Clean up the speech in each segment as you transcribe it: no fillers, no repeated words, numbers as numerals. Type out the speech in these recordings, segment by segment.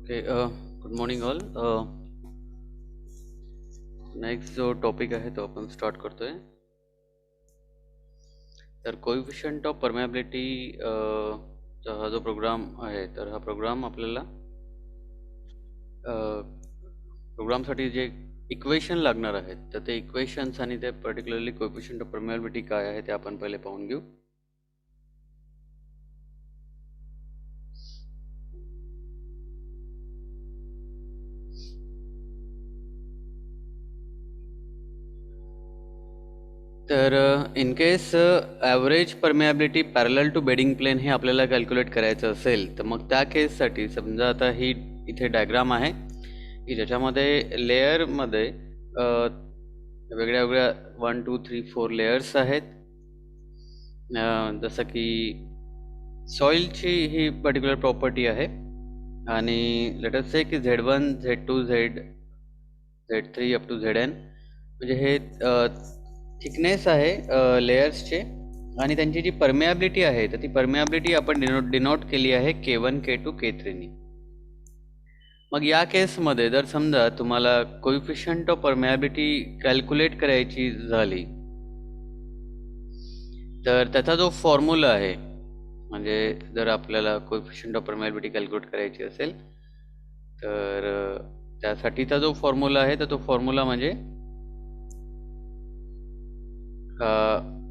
Okay. Good morning all. Next जो topic आहे तो आपण स्टार्ट करतोय. तर कोएफिशियंट ऑफ परमेबिलिटी हा जो प्रोग्राम आहे, तर हा प्रोग्राम आपल्याला प्रोग्रामसाठी जे इक्वेशन लागणार आहेत, तर ते इक्वेशन्स आणि ते पर्टिक्युलरली कोएफिशियंट ऑफ परमेबिलिटी काय आहे ते आपण पहिले पाहून घेऊ. तर in case average permeability parallel to bedding plane हे आपल्याला कॅल्क्युलेट करायचं असेल, तर मग त्या केससाठी समजा आता ही इथे डायग्राम आहे की ज्याच्यामध्ये लेअरमध्ये वेगळ्या वेगळ्या 1 2 3 4 लेयर्स आहेत. जसं की सॉईलची ही पर्टिक्युलर प्रॉपर्टी आहे आणि लेट अस से की Z1 Z2 Z3 up to Zn म्हणजे हे थिकनेस आहे लेयर्सचे आणि त्यांची जी परमेबिलिटी आहे, तर ती परमेबिलिटी आपण डिनोट केली आहे K1 K2 K3 नी. मग या केसमध्ये जर समजा तुम्हाला कोएफिशियंट ऑफ परमेबिलिटी कॅल्क्युलेट करायची झाली, तर त्याचा जो फॉर्म्युला आहे, म्हणजे जर आपल्याला कोएफिशियंट ऑफ परमेबिलिटी कॅल्क्युलेट करायची असेल, तर त्यासाठीचा जो फॉर्म्युला आहे, तर तो फॉर्म्युला म्हणजे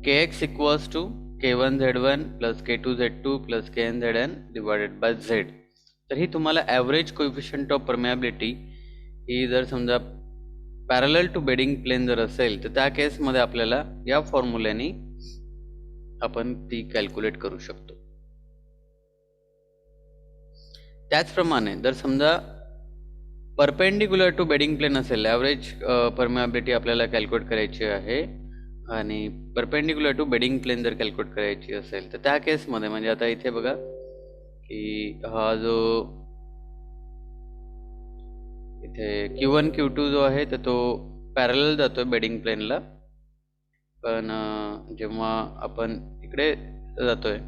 kx equals to k1 z1 plus k2 z2 plus kn zn divided by z. तर ही तुम्हाला ॲव्हरेज कोएफिशियंट ऑफ परमेबिलिटी ही जर समजा पॅरलल टू बेडिंग प्लेन जर असेल, तर त्या केसमध्ये आपल्याला या फॉर्म्युल्याने आपण ती कॅल्क्युलेट करू शकतो. त्याचप्रमाणे जर समजा परपेंडिक्युलर टू बेडिंग प्लेन असेल, ॲव्हरेज परमेबिलिटी आपल्याला कॅल्क्युलेट करायची आहे आणि परपेंडिक्युलर टू बेडिंग प्लेन जर कॅल्क्युलेट करायची असेल, तर त्या केसमध्ये म्हणजे आता इथे बघा की हा जो इथे Q1 Q2 जो आहे, तर तो पॅरलल जातोय बेडिंग प्लेनला, पण जेव्हा आपण इकडे जातोय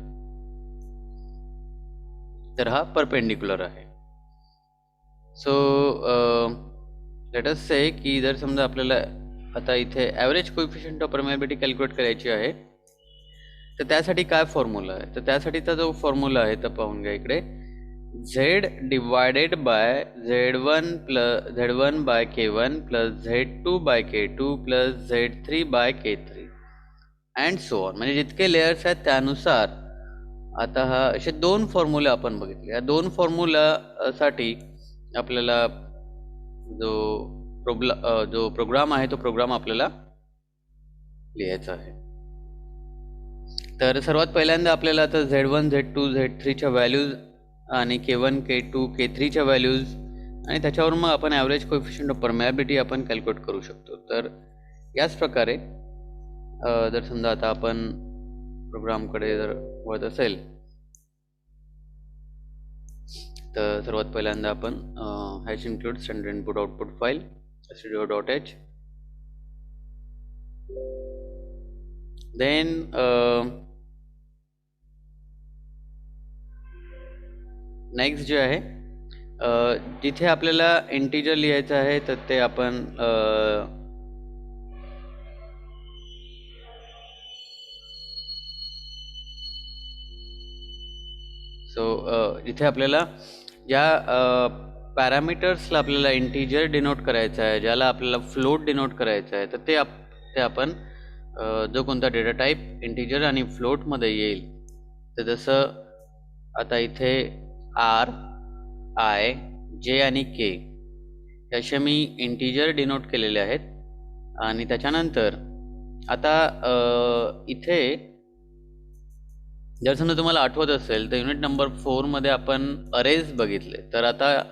तर हा परपेंडिक्युलर आहे. सो लेट अस से की जर समजा आपल्याला आता इथे average coefficient of permeability calculate करायची आहे, तर त्यासाठी काय फॉर्म्युला आहे, तर त्यासाठीचा जो फॉर्म्युला आहे तर पाहून घ्या इकडे. Z divided by Z1 by K1 plus Z2 by K2 plus Z3 by K3 and so on. म्हणजे जितके लेयर्स आहेत त्यानुसार आता हा असे दोन फॉर्म्युला आपण बघितले. या दोन फॉर्म्युलासाठी आपल्याला जो प्रोग्राम आहे तो प्रोग्राम आपल्याला लिहायचा आहे. तर सर्वात पहिल्यांदा आपल्याला आता Z1 Z2 Z3च्या व्हॅल्यूज आणि K1 K2 K3च्या व्हॅल्यूज आणि त्याच्यावर मग आपण ॲव्हरेज कोएफिशियंट ऑफ परमेबिलिटी आपण कॅल्क्युलेट करू शकतो. तर याच प्रकारे जर समजा आता आपण प्रोग्रामकडे जर वळत असेल, तर सर्वात पहिल्यांदा आपण hash include standard input output file studio.h, then next जे आहे जिथे आपल्याला इंटिजर लिहायचं आहे, तर ते आपण जिथे आपल्याला ज्या पॅरामीटर्सला आपल्याला इंटिजर डिनोट करायचं आहे, ज्याला आपल्याला फ्लोट डिनोट करायचं आहे, तर ते आपण जो कोणता डेटा टाईप इंटिजर आणि फ्लोटमध्ये येईल, तर जसं आता इथे R, I, J आणि K असे मी इंटिजर डिनोट केलेले आहेत. आणि त्याच्यानंतर आता इथे जर समजा तुम्हाला आठवत असेल, तर युनिट नंबर 4 मध्ये आपण अरेज बघितले. तर आता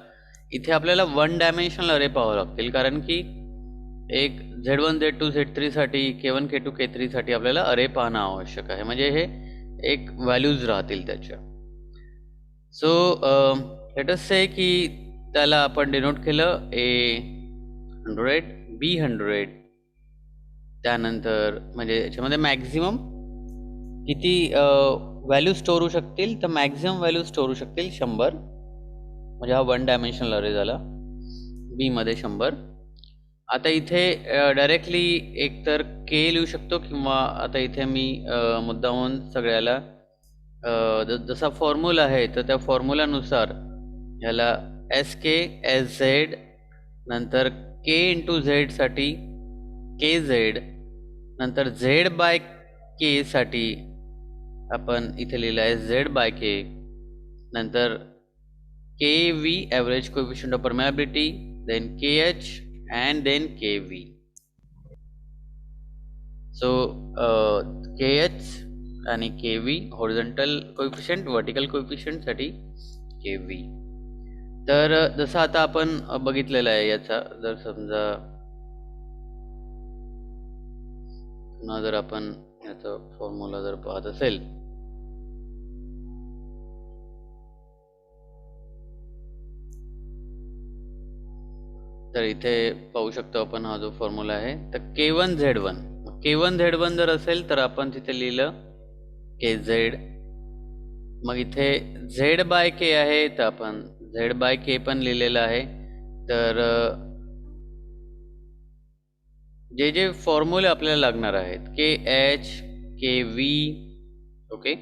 इथे आपल्याला 1 डायमेन्शनल अरे पाहावं लागतील, कारण की एक Z1 Z2 Z3 साठी K1 K2 K3 साठी आपल्याला अरे पाहणं आवश्यक आहे, म्हणजे हे एक व्हॅल्यूज राहतील त्याच्या. सो लेट अस से की त्याला आपण डिनोट केलं A100 B100. त्यानंतर म्हणजे याच्यामध्ये मॅक्झिमम किती व्हॅल्यू स्टोर होऊ शकतील, तर मॅक्झिमम व्हॅल्यू स्टोर होऊ शकतील 100. म्हणजे हा 1 डायमेन्शनल अरे झाला. बी मध्ये 100. आता इथे डायरेक्टली एकतर के लिहू शकतो किंवा आता इथे मी मुद्दामून सगळ्याला जसा फॉर्म्युला आहे तर त्या फॉर्म्युलानुसार ह्याला एस के एस झेड, नंतर के इंटू झेड साठी के झेड, नंतर झेड बाय के साठी आपण इथे लिहिलं आहे झेड बाय के, नंतर K V average coefficient of permeability, then K H and then kv. So kh आणि kv horizontal coefficient, vertical coefficient साठी kv. तर जसं आता आपण बघितलेलं आहे याचा, जर समजा पुन्हा जर आपण याचा फॉर्म्युला जर पाहत असेल तर इथे पाहू शकतो आपण हा जो फॉर्म्युला आहे तर k1z1, k1z1 जर असेल तर आपण तिथे लिहिलं kz, मग इथे z बाय k आहे तर आपण z बाय k पण लिहिलेलं आहे. तर जे जे फॉर्म्युले आपल्याला लागणार आहेत के एच के व्ही, ओके,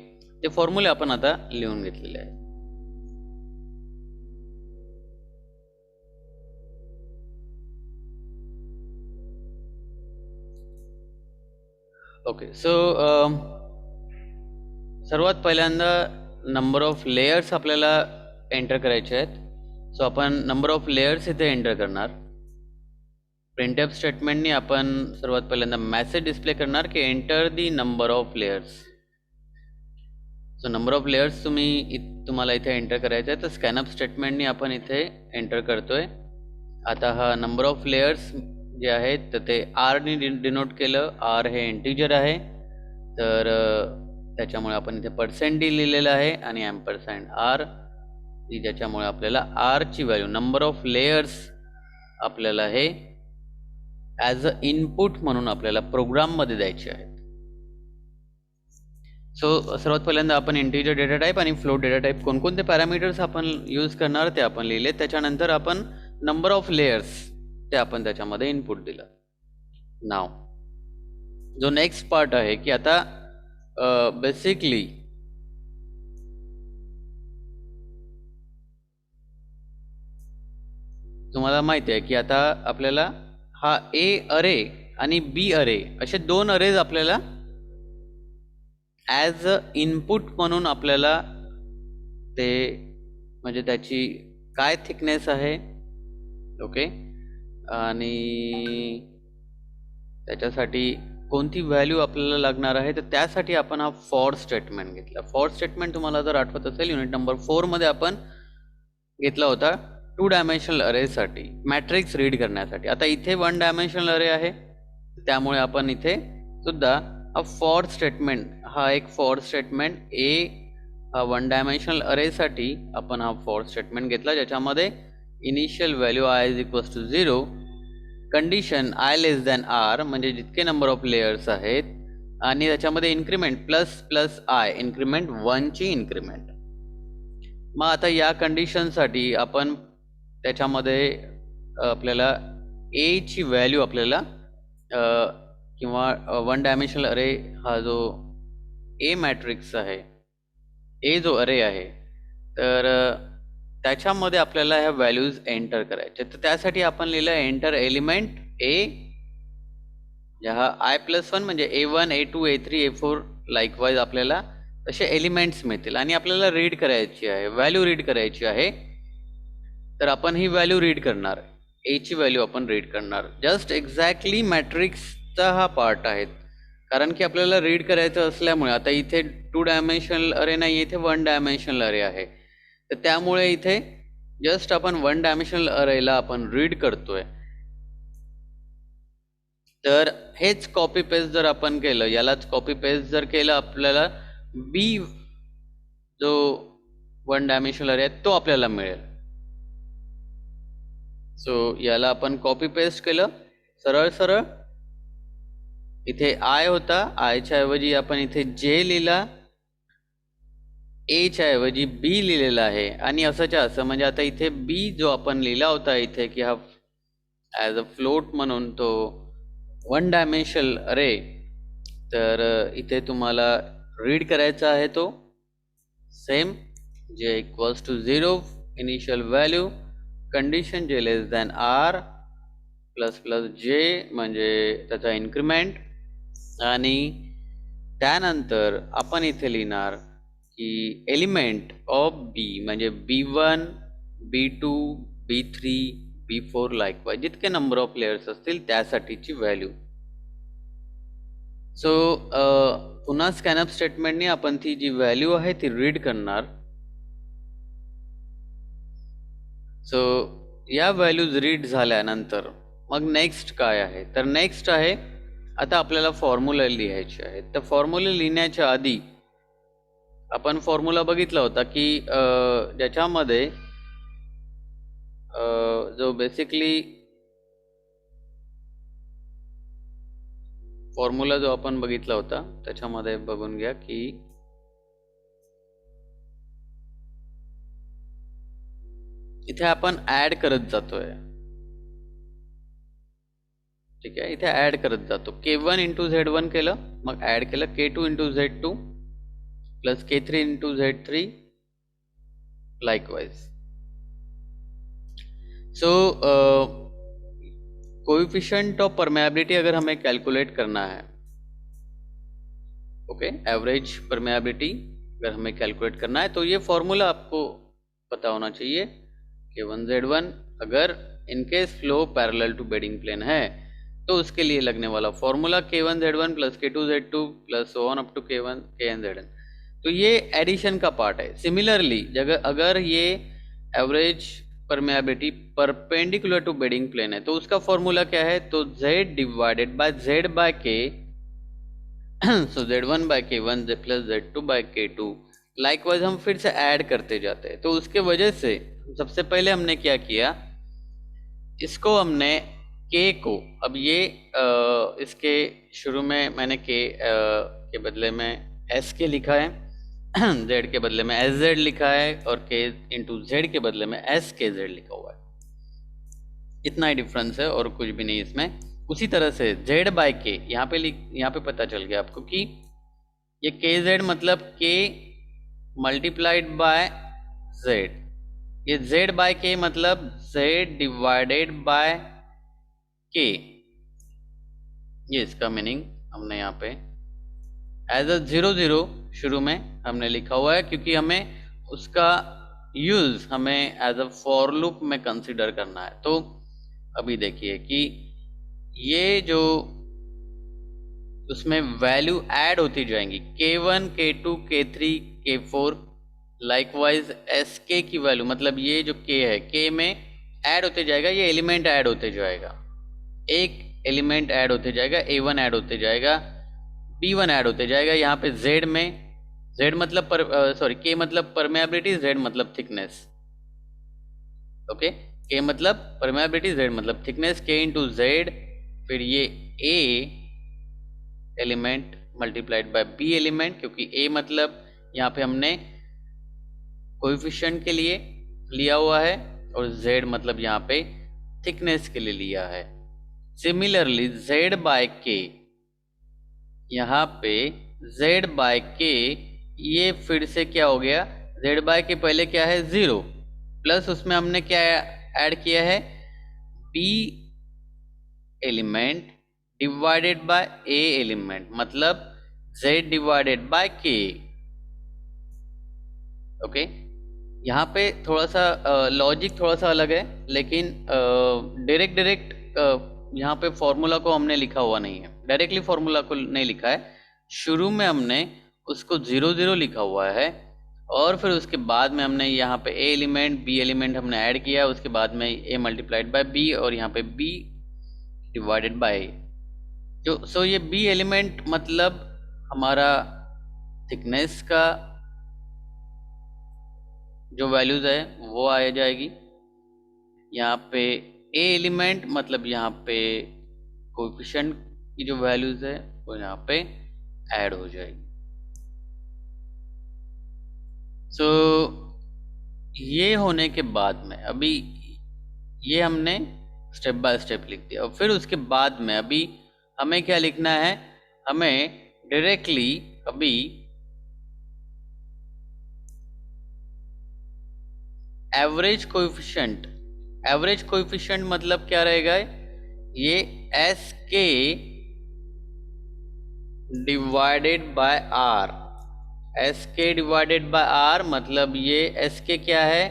ते फॉर्म्युले आपण आता लिहून घेतलेले आहेत. ओके, सो सर्वात पहिल्यांदा नंबर ऑफ लेयर्स आपल्याला एंटर करायचे आहेत. सो आपण नंबर ऑफ लेयर्स इथे एंटर करणार. प्रिंटएफ स्टेटमेंटनी आपण सर्वात पहिल्यांदा मेसेज डिस्प्ले करणार की enter the number of layers. So number of layers तुम्हाला इथे एंटर करायचं आहे तर स्कॅनअप स्टेटमेंटनी आपण इथे एंटर करतोय. आता हा नंबर ऑफ लेयर्स जे आहेत तर ते आरनी डिनोट केलं. आर हे इंटिजर आहे तर त्याच्यामुळे आपण इथे % लिहिलेलं आहे आणि एम्परसँड आर, ज्याच्यामुळे आपल्याला आरची व्हॅल्यू नंबर ऑफ लेयर्स आपल्याला हे ॲज अ इनपुट म्हणून आपल्याला प्रोग्राममध्ये द्यायचे आहेत. सो सर्वात पहिल्यांदा आपण इंटिजर डेटा टाईप आणि फ्लोट डेटा टाईप कोणकोणते पॅरामीटर्स आपण यूज करणार ते आपण लिहिले. त्याच्यानंतर आपण नंबर ऑफ लेयर्स ते आपण त्याच्यामध्ये इनपुट दिलं. नाव जो नेक्स्ट पार्ट आहे की आता बेसिकली तुम्हाला माहिती आहे की आता आपल्याला हा ए अरे आणि बी अरे असे 2 अरेज आपल्याला ॲज अ इनपुट म्हणून आपल्याला ते म्हणजे त्याची काय थिकनेस आहे, ओके, आणि त्याच्यासाठी कोणती व्हॅल्यू आपल्याला लागणार आहे तर त्यासाठी आपण हा फॉर स्टेटमेंट घेतला. फॉर स्टेटमेंट तुम्हाला जर आठवत असेल युनिट नंबर 4 मध्ये आपण घेतला होता 2 डायमेन्शनल अरेसाठी मॅट्रिक्स रीड करण्यासाठी. आता इथे 1 डायमेन्शनल अरे आहे त्यामुळे आपण इथे सुद्धा हा फॉर स्टेटमेंट, हा एक फॉर स्टेटमेंट ए हा 1 डायमेन्शनल अरेसाठी आपण हा फॉर स्टेटमेंट घेतला ज्याच्यामध्ये initial value I is equals to 0, condition I less than R म्हणजे जितके नंबर ऑफ लेयर्स आहेत आणि त्याच्यामध्ये increment plus plus I, increment 1 ची इन्क्रीमेंट. मग आता या कंडिशनसाठी आपण त्याच्यामध्ये आपल्याला ए ची व्हॅल्यू आपल्याला किंवा 1 डायमेन्शनल अरे हा जो ए मॅट्रिक्स आहे, ए जो अरे आहे तर त्याच्यामध्ये आपल्याला ह्या व्हॅल्यूज एंटर करायच्या. तर त्यासाठी आपण लिहिलं एंटर एलिमेंट ए, हा i+1 म्हणजे a1 a2 a3 a4 likewise आपल्याला तसे एलिमेंट्स मिळतील आणि आपल्याला रीड करायची आहे, व्हॅल्यू रीड करायची आहे. तर आपण ही व्हॅल्यू रीड करणार, ए ची व्हॅल्यू आपण रीड करणार. जस्ट एक्झॅक्टली मॅट्रिक्सचा हा पार्ट आहे कारण की आपल्याला रीड करायचं असल्यामुळे आता इथे 2 डायमेन्शनल अरे नाही, इथे 1 डायमेन्शनल अरे आहे. तर त्यामुळे इथे जस्ट आपण 1 डायमेन्शनल अरेला आपण रीड करतोय. तर हेच कॉपी पेस्ट जर आपण केलं, यालाच कॉपी पेस्ट जर केलं आपल्याला बी जो 1 डायमेन्शनल अरे आहे तो आपल्याला मिळेल. सो याला आपण कॉपी पेस्ट केलं सरळ सरळ. इथे आय होता, आयच्या ऐवजी आपण इथे जे लिहिला एच्या ऐवजी बी लिहिलेला आहे आणि असंच्या असं म्हणजे आता इथे बी जो आपण लिहिला होता इथे की हा ॲज अ फ्लोट म्हणून तो वन डायमेन्शनल अरे, तर इथे तुम्हाला रीड करायचा आहे तो same J equals to 0 initial value condition J less than R plus plus J म्हणजे त्याचा इन्क्रिमेंट आणि त्यानंतर आपण इथे लिहिणार की एलिमेंट ऑफ बी म्हणजे B1 B2 B3 B4 likewise जितके नंबर ऑफ लेयर्स असतील त्यासाठीची व्हॅल्यू. सो पुन्हा स्कॅनअप स्टेटमेंटने आपण ती जी व्हॅल्यू आहे ती रीड करणार. सो या व्हॅल्यूज रीड झाल्यानंतर मग नेक्स्ट काय आहे, तर नेक्स्ट आहे आता आपल्याला फॉर्म्युला लिहायचे आहे. तर फॉर्म्युला लिहिण्याच्या आधी आपण फॉर्म्युला बघितला होता की ज्याच्यामध्ये जो बेसिकली फॉर्म्युला जो आपण बघितला होता त्याच्यामध्ये बघून घ्या की इथे आपण ऍड करत जातोय. ठीक आहे, इथे ऍड करत जातो. K1 इंटू Z1 केलं, मग ऍड केलं K2 into Z2 plus K3 into Z3 likewise. So coefficient of permeability अगर हमें कैलकुलेट करना है, ओके, एवरेज परमेबिलिटी अगर हमें कैलकुलेट करना है तो ये फॉर्मूला आपको पता होना चाहिए. K1 Z1 अगर in case flow parallel to bedding plane है तो उसके लिए लगने वाला formula K1 Z1 plus K2 Z2 plus so on up to K1 Kn Zn. तो ये एडिशन का पार्ट है. सिमिलरली अगर ये average permeability perpendicular to bedding plane है तो उसका फॉर्मूला क्या है, तो Z divided by Z by K. So Z1 by K1 plus Z2 by K2. Likewise हम फिर से ऐड करते जाते हैं. तो उसके वजह से सबसे पहले हमने क्या किया, इसको हमने K को, अब ये इसके शुरू में मैंने K के बदले में SK लिखा है, Z के बदले में SZ लिखा है और K इंटू Z के बदले में SKZ लिखा हुआ है. इतना ही डिफरेंस है और कुछ भी नहीं इसमें. उसी तरह से Z बाय K यहाँ पे पता चल गया आपको कि ये KZ मतलब K मल्टीप्लाइड बाय Z. ये Z बाय K मतलब Z डिवाइडेड बाय K. ये इसका मीनिंग हमने यहाँ पे एज अ 0 शुरू में हमने लिखा हुआ है क्योंकि हमें उसका यूज हमें एज अ फॉर लूप में कंसीडर करना है. तो अभी देखिए कि ये जो उसमें वैल्यू ऐड होती जाएंगी K1 K2 K3 K4 likewise SK की वैल्यू, मतलब ये जो K है K में ऐड होते जाएगा, ये एलिमेंट ऐड होते जाएगा, एक एलिमेंट ऐड होते जाएगा, A1 ऐड होते जाएगा, B1 ऐड होते जाएगा. यहाँ पे Z में Z मतलब K मतलब परमेबिलिटी, Z मतलब थिकनेस. ओके, K मतलब परमेबिलिटी, Z मतलब थिकनेस. K इंटू Z, फिर ये A element multiplied bye B element, क्योंकि A मतलब यहाँ पे हमने कोएफिशिएंट के लिए लिया हुआ है और Z मतलब यहाँ पे थिकनेस के लिए लिया है. सिमिलरली Z बाय K, यहाँ पे Z बाय K ये फिर से क्या हो गया, Z बाय K पहले क्या है 0 प्लस उसमें हमने क्या ऐड किया है B element divided by A element, मतलब Z divided bye K. Okay, यहाँ पे थोड़ा सा लॉजिक थोड़ा सा अलग है, लेकिन डायरेक्ट यहाँ पे फॉर्मूला को हमने लिखा हुआ नहीं है, डायरेक्टली फॉर्मूला को नहीं लिखा है. शुरू में हमने उसको 0 लिखा हुआ है और फिर उसके बाद में हमने यहाँ पे A एलिमेंट B एलिमेंट हमने ऐड किया, उसके बाद में A मल्टीप्लाइड बाय B और यहाँ पे B डिवाइडेड बाय A. जो सो ये B एलिमेंट मतलब हमारा थिकनेस का जो वैल्यूज है वो आ जाएगी. यहाँ पे A एलिमेंट मतलब यहाँ पे कोएफिशिएंट की जो वैल्यूज है वो यहाँ पे ऐड हो जाएगी. सो ये होने के बाद में अभी ये हमने स्टेप बाय स्टेप लिख दिया, और फिर उसके बाद में अभी हमें क्या लिखना है, हमें डायरेक्टली अभी एवरेज कोएफिशिएंट मतलब क्या रहेगा, ये एस के डिवाइडेड बाय आर। एस के डिवाइडेड बाय आर मतलब ये एस के क्या है,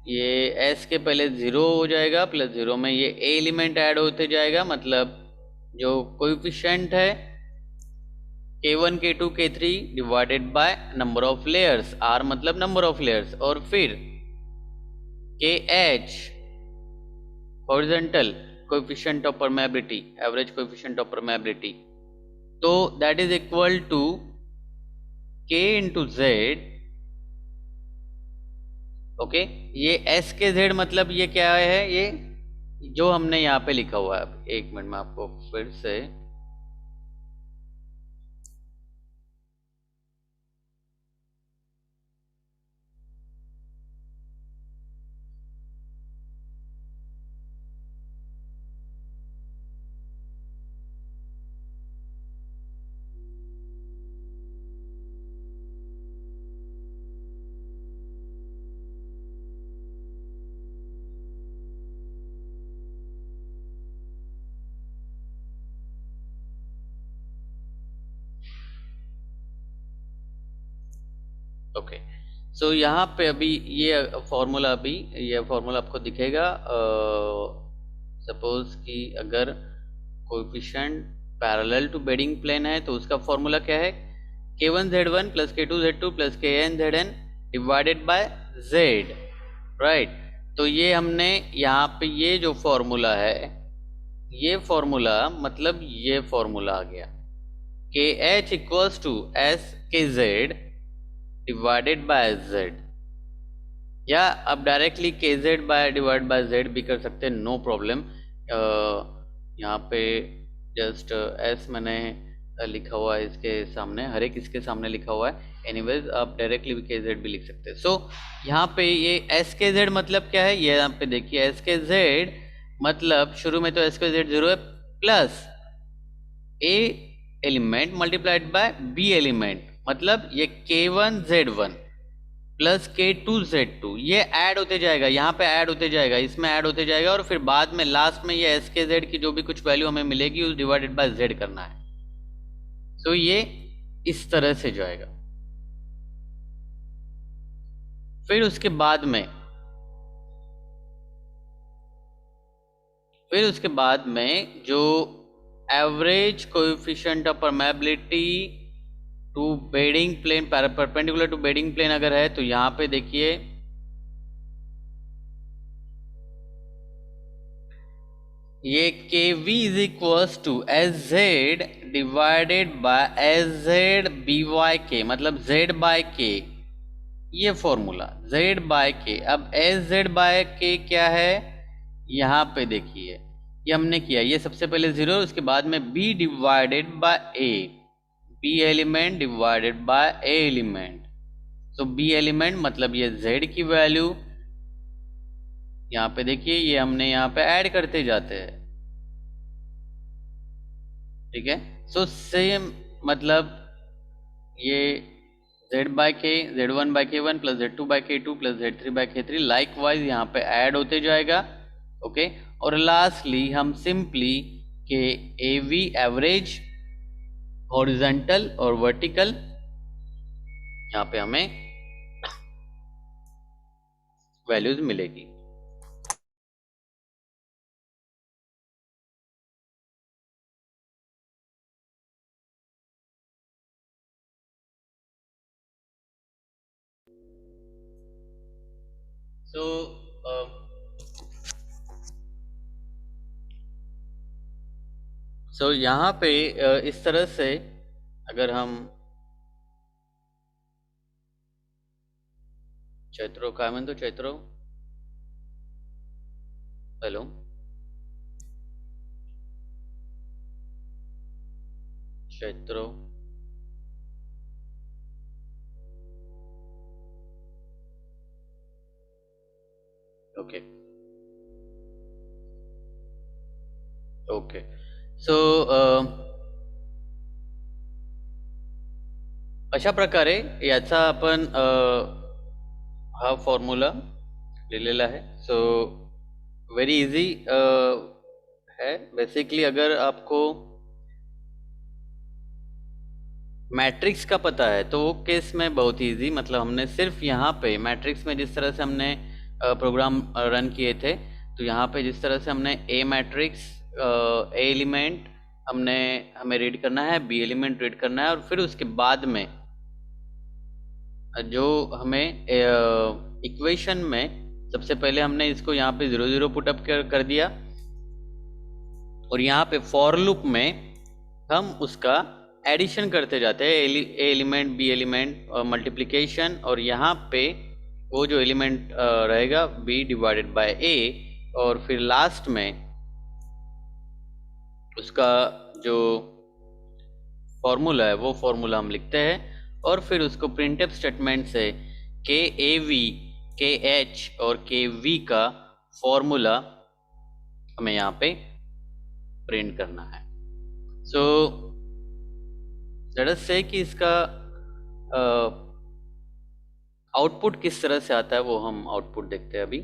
ये एस के पहले ज़ीरो हो जाएगा, प्लस ज़ीरो में ये ए एलिमेंट ऐड होते जाएगा, मतलब जो कोएफिशिएंट है K1 K2 K3 divided by number of layers, R मतलब नंबर ऑफ लेयर्स, और फिर KH horizontal coefficient of permeability, average coefficient of permeability, तो that is equal to K into Z. Okay, ये S के Z मतलब ये क्या है, ये जो हमने यहाँ पे लिखा हुआ है। एक मिनट में आपको फिर से ओके। सो यहाँ पे अभी ये फॉर्मूला आपको दिखेगा। सपोज कि अगर coefficient parallel to bedding plane है तो उसका फॉर्मूला क्या है, K1Z1 plus K2Z2 plus KNZN divided by Z, right. तो ये हमने यहाँ पे ये जो फॉर्मूला है, ये फॉर्मूला मतलब ये फॉर्मूला आ गया, KH equals to S K Z divided by Z, या आप डायरेक्टली के Z by divide by Z भी कर सकते हैं, नो प्रॉब्लम। यहाँ पे जस्ट एस मैंने लिखा हुआ है इसके सामने, हर एक इसके सामने लिखा हुआ है, एनीवेज आप डायरेक्टली भी के जेड भी लिख सकते हैं। सो यहाँ पे ये एस के जेड मतलब क्या है, ये यहाँ पे देखिए, एस के जेड मतलब शुरू में तो एस के जेड जीरो है, plus A element multiplied by B element, मतलब ये K1Z1 प्लस K2Z2, ये ऐड होते जाएगा, यहाँ पे ऐड होते जाएगा, इसमें ऐड होते जाएगा, और फिर बाद में लास्ट में ये एस के जेड की जो भी कुछ वैल्यू हमें मिलेगी उस डिवाइडेड बाय जेड करना है। तो ये इस तरह से जाएगा। फिर उसके बाद में जो average coefficient of permeability to bedding plane, perpendicular to bedding plane अगर है, तो यहाँ पे देखिए ये KV is equals to S Z divided by S Z B Y K, मतलब Z बाय के, ये फॉर्मूला Z बाय के। अब एस जेड बाय के क्या है, यहाँ पे देखिए ये हमने किया, ये सबसे पहले जीरो, उसके बाद में B divided by A, B element divided by A element. तो B एलिमेंट मतलब ये Z की वैल्यू, यहाँ पे देखिए ये हमने यहाँ पे ऐड करते जाते हैं, ठीक है। सो सेम मतलब ये Z by K, Z1 by K1 plus Z2 by K2 plus Z3 by K3 likewise यहाँ पे ऐड होते जाएगा, ओके। और लास्टली हम सिंपली के AV एवरेज हॉरिजॉन्टल और वर्टिकल, यहाँ पे हमें वैल्यूज मिलेगी। सो यहाँ पे इस तरह से अगर हम चैत्रो काय म्हणतो, चैत्रो हेलो, चैत्रो ओके ओके. सो अशा प्रकारे याचा आपण हा फॉर्म्युला लिहिलेला आहे. सो वेरी इजी है. बेसिकली अगर आपको मैट्रिक्स का पता है तो वो केस में बहुत इजी, मतलब हमने सिर्फ यहाँ पे मैट्रिक्स में जिस तरह से हमने प्रोग्राम रन किए थे, तो यहाँ पे जिस तरह से हमने ए मैट्रिक्स, ए एलिमेंट हमें रीड करना है, बी एलिमेंट रीड करना है, और फिर उसके बाद में जो हमें इक्वेशन में सबसे पहले हमने इसको यहाँ पे 0 0 पुटअप कर दिया, और यहाँ पे फॉर लूप में हम उसका एडिशन करते जाते हैं, ए एलिमेंट बी एलिमेंट और मल्टीप्लिकेशन, और यहाँ पे वो जो एलिमेंट रहेगा बी डिवाइडेड बाय ए, और फिर लास्ट में उसका जो फॉर्मूला है वो फॉर्मूला हम लिखते हैं, और फिर उसको प्रिंटफ स्टेटमेंट से के ए वी, के एच और के वी का फॉर्मूला हमें यहाँ पे प्रिंट करना है. सो लेट अस से कि इसका आउटपुट किस तरह से आता है वो हम आउटपुट देखते हैं अभी.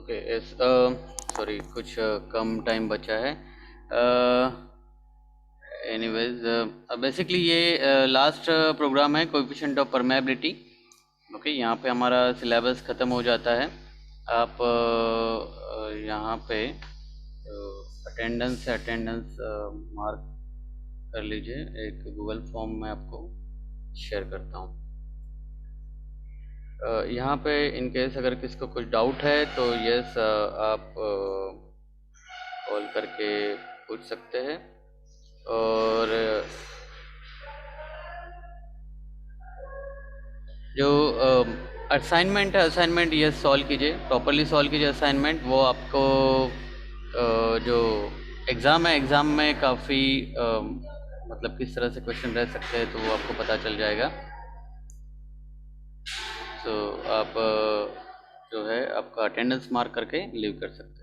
ओके सॉरी कुछ कम टाइम बचा है। एनीवेज बेसिकली ये लास्ट प्रोग्राम है कोएफिशिएंट ऑफ परमेबिलिटी। ओके, यहाँ पे हमारा सिलेबस ख़त्म हो जाता है। आप यहाँ पे अटेंडेंस से अटेंडेंस मार्क कर लीजिए। एक गूगल फॉर्म में आपको शेयर करता हूँ। यहाँ पे इन केस अगर किसको कुछ डाउट है तो यस आप कॉल करके पूछ सकते हैं। और जो असाइनमेंट है, असाइनमेंट ये सॉल्व कीजिए, प्रॉपरली सॉल्व कीजिए असाइनमेंट। वो आपको जो एग्ज़ाम है, एग्ज़ाम में काफ़ी मतलब किस तरह से क्वेश्चन रह सकते हैं तो वो आपको पता चल जाएगा। तो आप जो है आपका अटेंडेंस मार्क करके लीव कर सकते हैं।